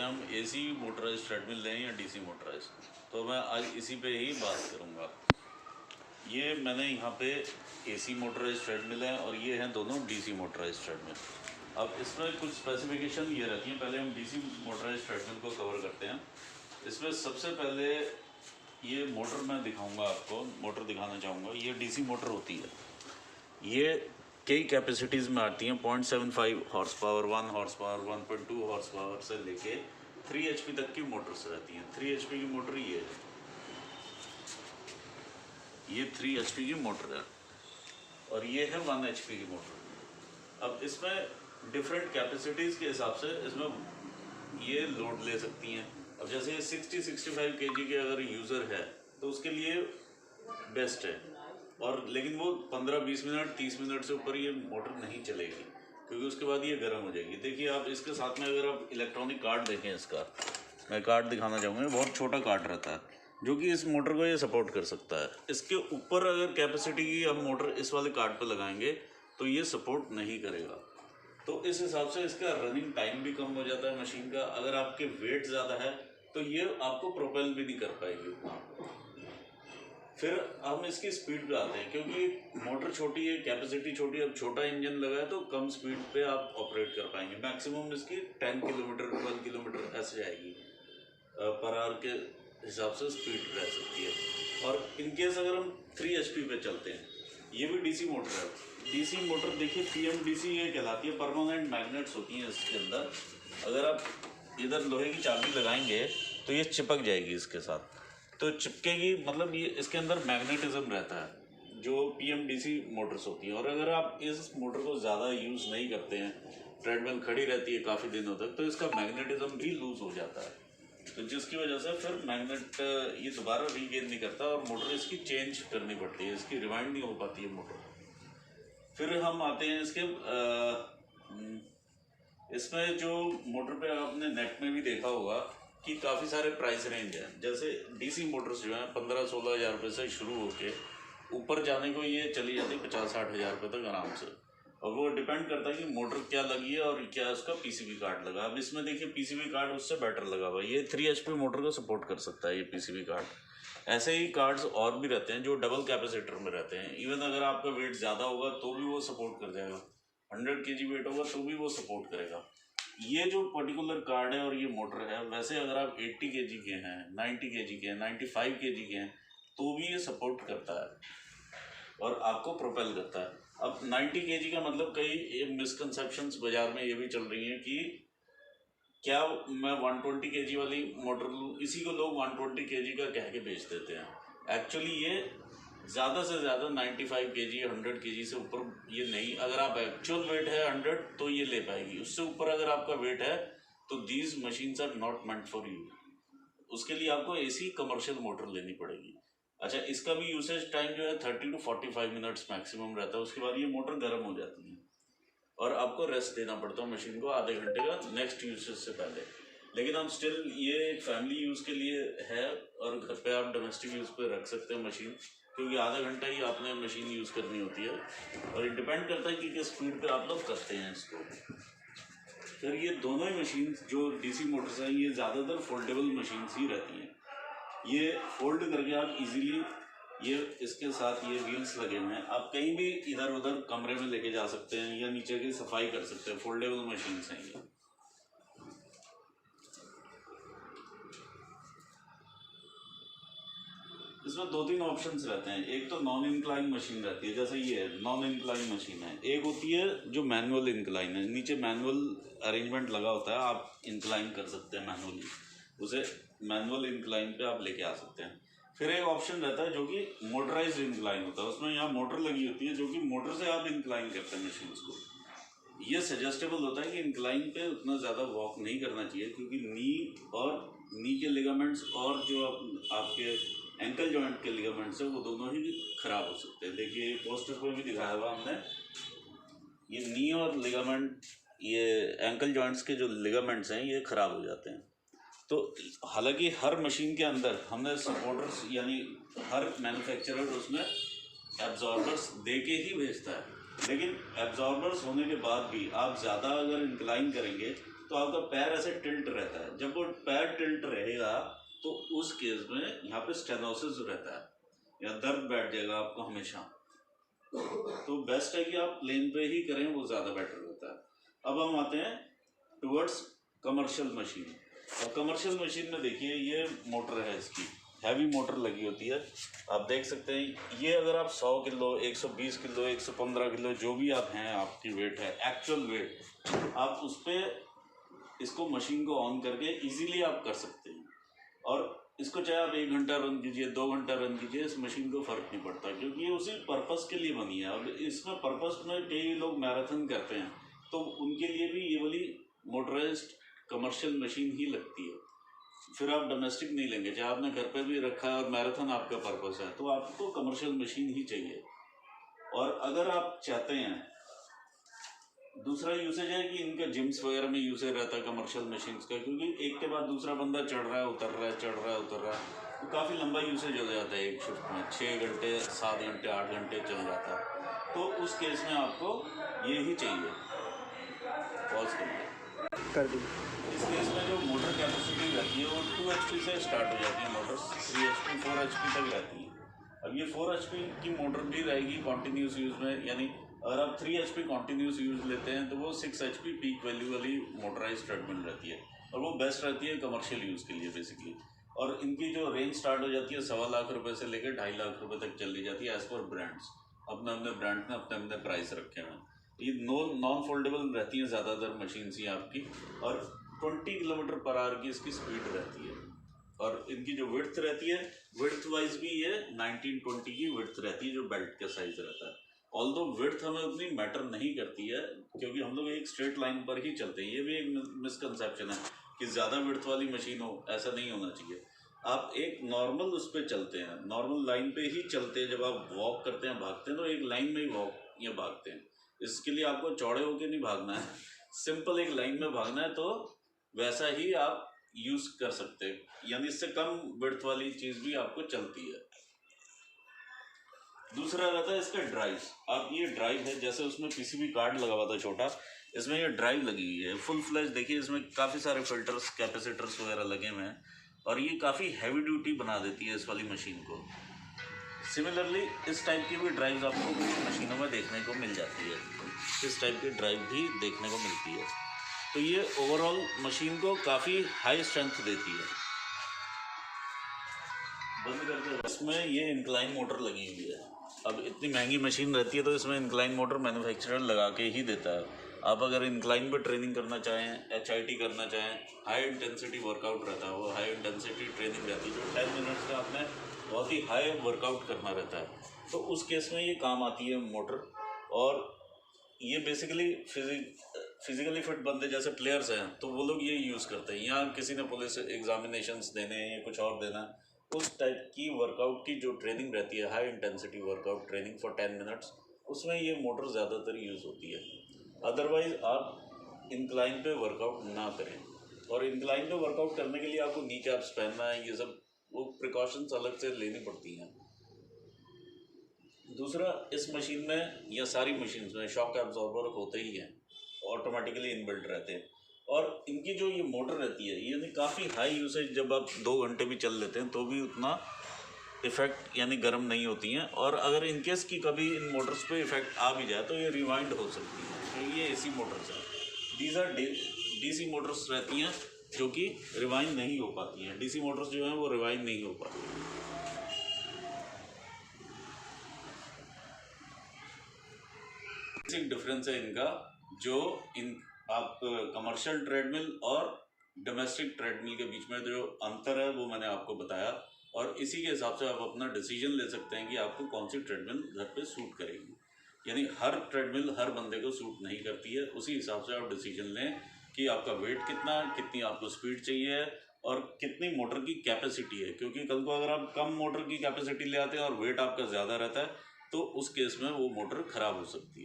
हम AC motorise treadmill लें या डीसी मोटराइज, तो मैं आज इसी पे ही बात करूँगा। ये मैंने यहाँ पे एसी मोटराइज ट्रेडमिल है और ये हैं दोनों डीसी मोटराइज ट्रेडमिल। अब इसमें कुछ स्पेसिफिकेशन ये रहती हैं। पहले हम डीसी मोटराइज ट्रेडमिल को कवर करते हैं। इसमें सबसे पहले ये मोटर मैं दिखाऊंगा आपको, मोटर दिखाना चाहूँगा। ये डीसी मोटर होती है, ये कई कैपेसिटीज़ में आती हैं। 0.75 horse power, 1 horse power, 1.2 horse power से लेके 3 HP तक की मोटर्स रहती हैं। 3 HP की मोटर ये 3 HP की मोटर है और ये है 1 HP की मोटर। अब इसमें डिफरेंट कैपेसिटीज़ के हिसाब से इसमें ये लोड ले सकती हैं। अब जैसे 60-65 kg के अगर यूज़र है तो उसके लिए बेस्ट है, और लेकिन वो 15-20 मिनट 30 मिनट से ऊपर ये मोटर नहीं चलेगी, क्योंकि उसके बाद ये गर्म हो जाएगी। देखिए आप इसके साथ में अगर आप इलेक्ट्रॉनिक कार्ड देखें, इसका मैं कार्ड दिखाना चाहूँगा। बहुत छोटा कार्ड रहता है जो कि इस मोटर को ये सपोर्ट कर सकता है। इसके ऊपर अगर कैपेसिटी की हम मोटर इस वाले कार्ड पर लगाएंगे तो ये सपोर्ट नहीं करेगा। तो इस हिसाब से इसका रनिंग टाइम भी कम हो जाता है मशीन का। अगर आपके वेट ज़्यादा है तो ये आपको प्रोपेल भी नहीं कर पाएगी उतना। फिर हम इसकी स्पीड पे आते हैं, क्योंकि मोटर छोटी है, कैपेसिटी छोटी है। अब छोटा इंजन लगा है तो कम स्पीड पे आप ऑपरेट कर पाएंगे। मैक्सिमम इसकी 10 किलोमीटर 12 किलोमीटर ऐसे जाएगी पर आवर के हिसाब से स्पीड रह सकती है। और इनकेस अगर हम 3 HP पे चलते हैं, ये भी डीसी मोटर है। डीसी मोटर देखिए PMDC ये कहलाती है। परमानेंट मैग्नेट्स होती हैं इसके अंदर। अगर आप इधर लोहे की चाबी लगाएंगे तो ये चिपक जाएगी इसके साथ, तो चिपकेगी, मतलब ये इसके अंदर मैग्नेटिज्म रहता है जो PMDC मोटर्स होती हैं। और अगर आप इस मोटर को ज़्यादा यूज़ नहीं करते हैं, ट्रेडमिल खड़ी रहती है काफ़ी दिनों तक, तो इसका मैग्नेटिज्म भी लूज़ हो जाता है, तो जिसकी वजह से फिर मैग्नेट ये दोबारा रीगेन नहीं करता और मोटर इसकी चेंज करनी पड़ती है, इसकी रिवाइंड नहीं हो पाती है मोटर। फिर हम आते हैं इसके इसमें जो मोटर पे आपने नेट में भी देखा होगा कि काफ़ी सारे प्राइस रेंज हैं। जैसे डीसी मोटर्स जो हैं 15-16 हज़ार रुपये से शुरू होके ऊपर जाने को ये चली जाती है 50-60 हज़ार रुपये तक आराम से। और वो डिपेंड करता है कि मोटर क्या लगी है और क्या उसका PCB कार्ड लगा। अब इसमें देखिए PCB कार्ड उससे बेटर लगा हुआ है। ये 3 HP मोटर को सपोर्ट कर सकता है ये PCB कार्ड। ऐसे ही कार्ड्स और भी रहते हैं जो डबल कैपेसिटर में रहते हैं। इवन अगर आपका वेट ज़्यादा होगा तो भी वो सपोर्ट कर जाएगा। 100 kg वेट होगा तो भी वो सपोर्ट करेगा। ये जो पर्टिकुलर कार्ड है और ये मोटर है, वैसे अगर आप 80 kg के हैं, 90 kg के हैं, 95 kg के हैं, तो भी ये सपोर्ट करता है और आपको प्रोपेल करता है। अब 90 kg का मतलब कई मिसकंसेप्शंस बाजार में ये भी चल रही हैं कि क्या मैं 120 kg वाली मोटर लूँ। इसी को लोग 120 kg का कह के बेच देते हैं। एक्चुअली ये ज़्यादा से ज़्यादा 95 kg 100 kg से ऊपर ये नहीं। अगर आप एक्चुअल वेट है 100 तो ये ले पाएगी। उससे ऊपर अगर आपका वेट है तो these machines are not meant for you. उसके लिए आपको एसी कमर्शियल मोटर लेनी पड़ेगी। अच्छा, इसका भी यूसेज टाइम जो है 30 to 45 मिनट्स मैक्सिमम रहता है। उसके बाद ये मोटर गर्म हो जाती है और आपको रेस्ट देना पड़ता है मशीन को आधे घंटे का नेक्स्ट यूसेज से पहले। लेकिन हम स्टिल ये फैमिली यूज़ के लिए है और घर पे आप डोमेस्टिक यूज़ पे रख सकते हैं मशीन, क्योंकि आधा घंटा ही आपने मशीन यूज़ करनी होती है और ये डिपेंड करता है कि किस स्पीड पे आप लोग करते हैं इसको। फिर ये दोनों ही मशीन जो डीसी मोटर्स हैं ये ज़्यादातर फोल्डेबल मशीन्स ही रहती हैं। ये फोल्ड करके आप इजीली, ये इसके साथ ये व्हील्स लगे हुए हैं, आप कहीं भी इधर उधर कमरे में लेके जा सकते हैं या नीचे की सफाई कर सकते हैं। फोल्डेबल मशीन्स हैं ये। इसमें 2-3 ऑप्शंस रहते हैं। एक तो नॉन इंक्लाइन मशीन रहती है, जैसे ये नॉन इंक्लाइन मशीन है। एक होती है जो मैनुअल इंक्लाइन है, नीचे मैनुअल अरेंजमेंट लगा होता है, आप इंक्लाइन कर सकते हैं मैनुअली, उसे मैनुअल इंक्लाइन पे आप लेके आ सकते हैं। फिर एक ऑप्शन रहता है जो कि मोटराइज्ड इंक्लाइन होता है, उसमें यहाँ मोटर लगी होती है जो कि मोटर से आप इंक्लाइन करते हैं मशीन को। ये सजेस्टेबल होता है कि इंक्लाइन पे उतना ज़्यादा वॉक नहीं करना चाहिए, क्योंकि नी के लिगामेंट्स और जो आपके एंकल जॉइंट के लिगामेंट्स है वो दोनों ही ख़राब हो सकते हैं। देखिए पोस्टर पर भी दिखाया हुआ हमने, ये नी और लिगामेंट, ये एंकल जॉइंट्स के जो लिगामेंट्स हैं ये ख़राब हो जाते हैं। तो हालांकि हर मशीन के अंदर हमने सपोर्टर्स, यानी हर मैन्युफैक्चरर उसमें एब्जॉर्बर्स दे के ही भेजता है, लेकिन एब्जॉर्बर्स होने के बाद भी आप ज़्यादा अगर इंक्लाइन करेंगे तो आपका पैर ऐसे टिल्ट रहता है। जब वो पैर टिल्ट रहेगा तो उस केस में यहाँ पे स्टेनोसिस रहता है या दर्द बैठ जाएगा आपको हमेशा। तो बेस्ट है कि आप प्लेन पे ही करें, वो ज़्यादा बेटर रहता है। अब हम आते हैं टुवर्ड्स कमर्शियल मशीन। और कमर्शियल मशीन में देखिए ये मोटर है, इसकी हैवी मोटर लगी होती है। आप देख सकते हैं ये अगर आप 100 किलो 120 किलो 115 किलो जो भी आप हैं, आपकी वेट है एक्चुअल वेट, आप उस पर इसको मशीन को ऑन करके इजीली आप कर सकते हैं। और इसको चाहे आप 1 घंटा रन कीजिए 2 घंटा रन कीजिए, इस मशीन को फ़र्क नहीं पड़ता, क्योंकि ये उसी पर्पस के लिए बनी है। अब इसमें पर्पस में कई लोग मैराथन करते हैं तो उनके लिए भी ये वाली मोटराइज्ड कमर्शियल मशीन ही लगती है। फिर आप डोमेस्टिक नहीं लेंगे, चाहे आपने घर पे भी रखा है और मैराथन आपका पर्पस है, तो आपको कमर्शियल मशीन ही चाहिए। और अगर आप चाहते हैं, दूसरा यूसेज है कि इनका जिम्स वगैरह में यूसेज रहता है कमर्शियल मशीन्स का, क्योंकि एक के बाद दूसरा बंदा चढ़ रहा है उतर रहा है, चढ़ रहा है उतर रहा है, तो काफ़ी लंबा यूसेज हो जाता है एक शिफ्ट में, 6 घंटे 7 घंटे 8 घंटे चल जाता है। तो उस केस में आपको ये ही चाहिए। पॉज कर दी। इस केस में जो मोटर कैपेसिटी रहती है वो 2 HP से स्टार्ट हो जाती है मोटर, 3 HP 4 HP तक रहती है। अब ये 4 HP की मोटर भी रहेगी कॉन्टीन्यूस यूज़ में, यानी अगर आप 3 HP कॉन्टीन्यूस यूज़ लेते हैं तो वो 6 HP पीक वैल्यू वाली मोटराइज ट्रेडमिल रहती है, और वो बेस्ट रहती है कमर्शियल यूज़ के लिए बेसिकली। और इनकी जो रेंज स्टार्ट हो जाती है 1.25 लाख रुपये से लेकर 2.5 लाख रुपये तक चली जाती है, एज़ पर ब्रांड्स। अपने अपने ब्रांड में अपने अपने प्राइस रखे हुए हैं। ये नॉन फोल्डेबल रहती हैं ज़्यादातर मशीन्स ही आपकी, और 20 किलोमीटर पर आवर की इसकी स्पीड रहती है। और इनकी जो विड्थ रहती है, विड्थ वाइज भी ये 19-20 की विड्थ रहती है, जो बेल्ट का साइज रहता है। ऑल्दो विड्थ हमें उतनी मैटर नहीं करती है, क्योंकि हम लोग एक स्ट्रेट लाइन पर ही चलते हैं। ये भी एक मिसकंसेप्शन है कि ज़्यादा विड्थ वाली मशीन हो, ऐसा नहीं होना चाहिए। आप एक नॉर्मल उस पर चलते हैं, नॉर्मल लाइन पे ही चलते हैं। जब आप वॉक करते हैं, भागते हैं, तो एक लाइन में ही वॉक या भागते हैं। इसके लिए आपको चौड़े होके नहीं भागना है, सिंपल एक लाइन में भागना है, तो वैसा ही आप यूज़ कर सकते हैं। यानी इससे कम विड्थ वाली चीज़ भी आपको चलती है। दूसरा रहता है इसका ड्राइव। अब ये ड्राइव है, जैसे उसमें पीसीबी कार्ड लगा हुआ था छोटा, इसमें ये ड्राइव लगी हुई है फुल फ्लैश। देखिए इसमें काफ़ी सारे फिल्टर्स कैपेसिटर्स वगैरह लगे हुए हैं, और ये काफ़ी हैवी ड्यूटी बना देती है इस वाली मशीन को। सिमिलरली इस टाइप की भी ड्राइव आपको कुछ मशीनों में देखने को मिल जाती है, इस टाइप की ड्राइव भी देखने को मिलती है। तो ये ओवरऑल मशीन को काफ़ी हाई स्ट्रेंथ देती है। बंद करके इसमें ये इंक्लाइन मोटर लगी हुई है। अब इतनी महंगी मशीन रहती है तो इसमें इंक्लाइन मोटर मैन्युफैक्चरर लगा के ही देता है। आप अगर इंक्लाइन पर ट्रेनिंग करना चाहें, HIT करना चाहें, हाई इंटेंसिटी वर्कआउट रहता है, वो हाई इंटेंसिटी ट्रेनिंग रहती है, जो 10 मिनट्स का आपने बहुत ही हाई वर्कआउट करना रहता है, तो उस केस में ये काम आती है मोटर। और ये बेसिकली फिजिकली फिट बंदे जैसे प्लेयर्स हैं तो वो लोग ये यूज़ करते हैं, या किसी ने पुलिस एग्जामिनेशंस देने हैं या कुछ और देना, उस टाइप की वर्कआउट की जो ट्रेनिंग रहती है, high intensity workout training for 10 minutes, उसमें ये मोटर ज़्यादातर यूज़ होती है। अदरवाइज़ आप इंक्लाइन पे वर्कआउट ना करें, और इंक्लाइन पे वर्कआउट करने के लिए आपको नी कैप्स पहनना है, ये सब वो प्रिकॉशंस अलग से लेनी पड़ती हैं। दूसरा, इस मशीन में या सारी मशीन्स में शॉक एब्जॉर्बर होते ही हैं, ऑटोमेटिकली इनबिल्ट रहते हैं। और इनकी जो ये मोटर रहती है, यानी काफ़ी हाई यूसेज, जब आप 2 घंटे भी चल लेते हैं तो भी उतना इफ़ेक्ट यानी गर्म नहीं होती हैं। और अगर इनकेस की कभी इन मोटर्स पे इफ़ेक्ट आ भी जाए तो ये रिवाइंड हो सकती है। तो ये AC मोटर्स हैं, दीज आर DC मोटर्स रहती हैं जो कि रिवाइंड नहीं हो पाती हैं। DC मोटर्स जो हैं वो रिवाइंड नहीं हो पाती हैं। बेसिक डिफरेंस है इनका, जो इन आप कमर्शियल ट्रेडमिल और डोमेस्टिक ट्रेडमिल के बीच में जो अंतर है वो मैंने आपको बताया, और इसी के हिसाब से आप अपना डिसीजन ले सकते हैं कि आपको कौन सी ट्रेडमिल घर पे सूट करेगी। यानी हर ट्रेडमिल हर बंदे को सूट नहीं करती है, उसी हिसाब से आप डिसीजन लें कि आपका वेट कितना, कितनी आपको स्पीड चाहिए और कितनी मोटर की कैपेसिटी है। क्योंकि कल को अगर आप कम मोटर की कैपेसिटी ले आते हैं और वेट आपका ज़्यादा रहता है तो उस केस में वो मोटर ख़राब हो सकती है।